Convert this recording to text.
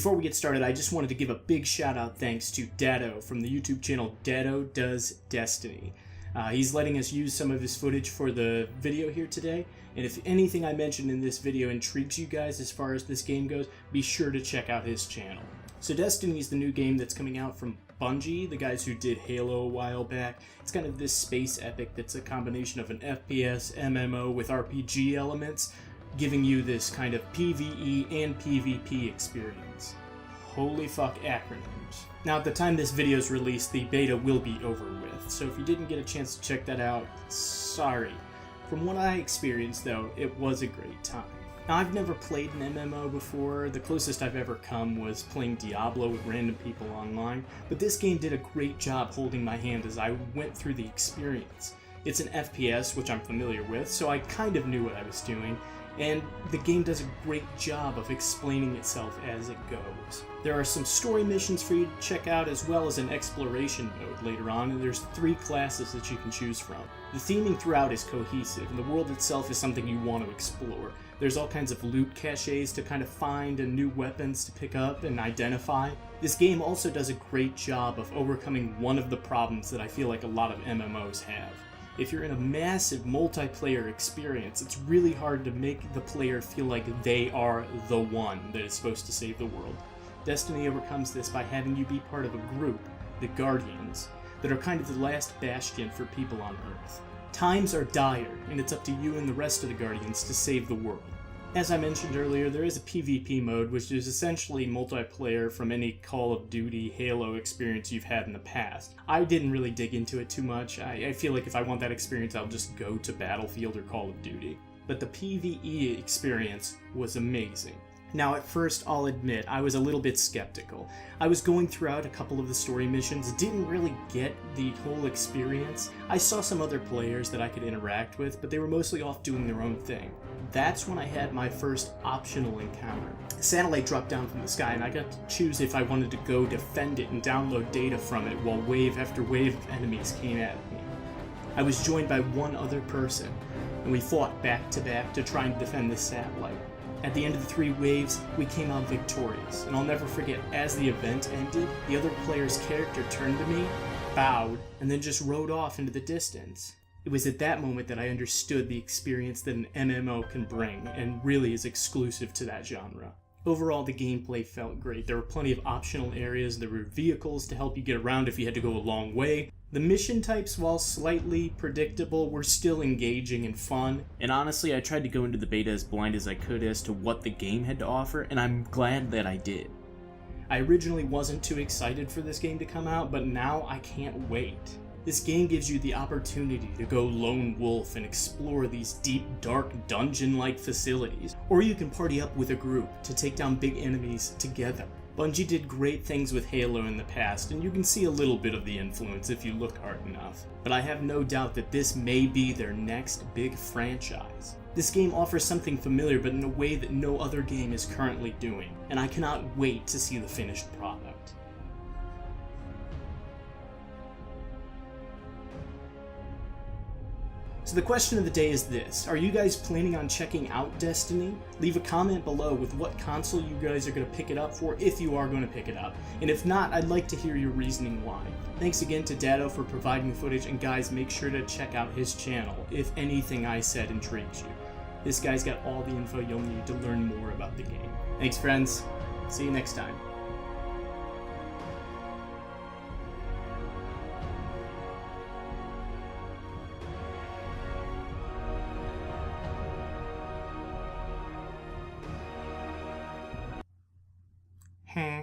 Before we get started, I just wanted to give a big shout out thanks to Dado from the YouTube channel Dado Does Destiny. He's letting us use some of his footage for the video here today, and if anything I mentioned in this video intrigues you guys as far as this game goes, be sure to check out his channel. So Destiny is the new game that's coming out from Bungie, the guys who did Halo a while back. It's kind of this space epic that's a combination of an FPS, MMO with RPG elements, giving you this kind of PvE and PvP experience. Holy fuck acronyms. Now at the time this video is released, the beta will be over with, so if you didn't get a chance to check that out, sorry. From what I experienced though, it was a great time. Now I've never played an MMO before, the closest I've ever come was playing Diablo with random people online, but this game did a great job holding my hand as I went through the experience. It's an FPS, which I'm familiar with, so I kind of knew what I was doing, and the game does a great job of explaining itself as it goes. There are some story missions for you to check out, as well as an exploration mode later on, and there's 3 classes that you can choose from. The theming throughout is cohesive, and the world itself is something you want to explore. There's all kinds of loot caches to kind of find and new weapons to pick up and identify. This game also does a great job of overcoming one of the problems that I feel like a lot of MMOs have. If you're in a massive multiplayer experience, it's really hard to make the player feel like they are the one that is supposed to save the world. Destiny overcomes this by having you be part of a group, the Guardians, that are kind of the last bastion for people on Earth. Times are dire, and it's up to you and the rest of the Guardians to save the world. As I mentioned earlier, there is a PvP mode, which is essentially multiplayer from any Call of Duty, Halo experience you've had in the past. I didn't really dig into it too much. I feel like if I want that experience, I'll just go to Battlefield or Call of Duty. But the PvE experience was amazing. Now at first, I'll admit, I was a little bit skeptical. I was going throughout a couple of the story missions, didn't really get the whole experience. I saw some other players that I could interact with, but they were mostly off doing their own thing. That's when I had my first optional encounter. A satellite dropped down from the sky, and I got to choose if I wanted to go defend it and download data from it while wave after wave of enemies came at me. I was joined by one other person, and we fought back to back to try and defend this satellite. At the end of the 3 waves, we came out victorious, and I'll never forget, as the event ended, the other player's character turned to me, bowed, and then just rode off into the distance. It was at that moment that I understood the experience that an MMO can bring, and really is exclusive to that genre. Overall, the gameplay felt great. There were plenty of optional areas, there were vehicles to help you get around if you had to go a long way. The mission types, while slightly predictable, were still engaging and fun. And honestly, I tried to go into the beta as blind as I could as to what the game had to offer, and I'm glad that I did. I originally wasn't too excited for this game to come out, but now I can't wait. This game gives you the opportunity to go lone wolf and explore these deep, dark, dungeon-like facilities, or you can party up with a group to take down big enemies together. Bungie did great things with Halo in the past, and you can see a little bit of the influence if you look hard enough. But I have no doubt that this may be their next big franchise. This game offers something familiar, but in a way that no other game is currently doing, and I cannot wait to see the finished product. So the question of the day is this: are you guys planning on checking out Destiny? Leave a comment below with what console you guys are going to pick it up for, if you are going to pick it up. And if not, I'd like to hear your reasoning why. Thanks again to Dado for providing the footage, and guys, make sure to check out his channel if anything I said intrigues you. This guy's got all the info you'll need to learn more about the game. Thanks friends, see you next time. Huh.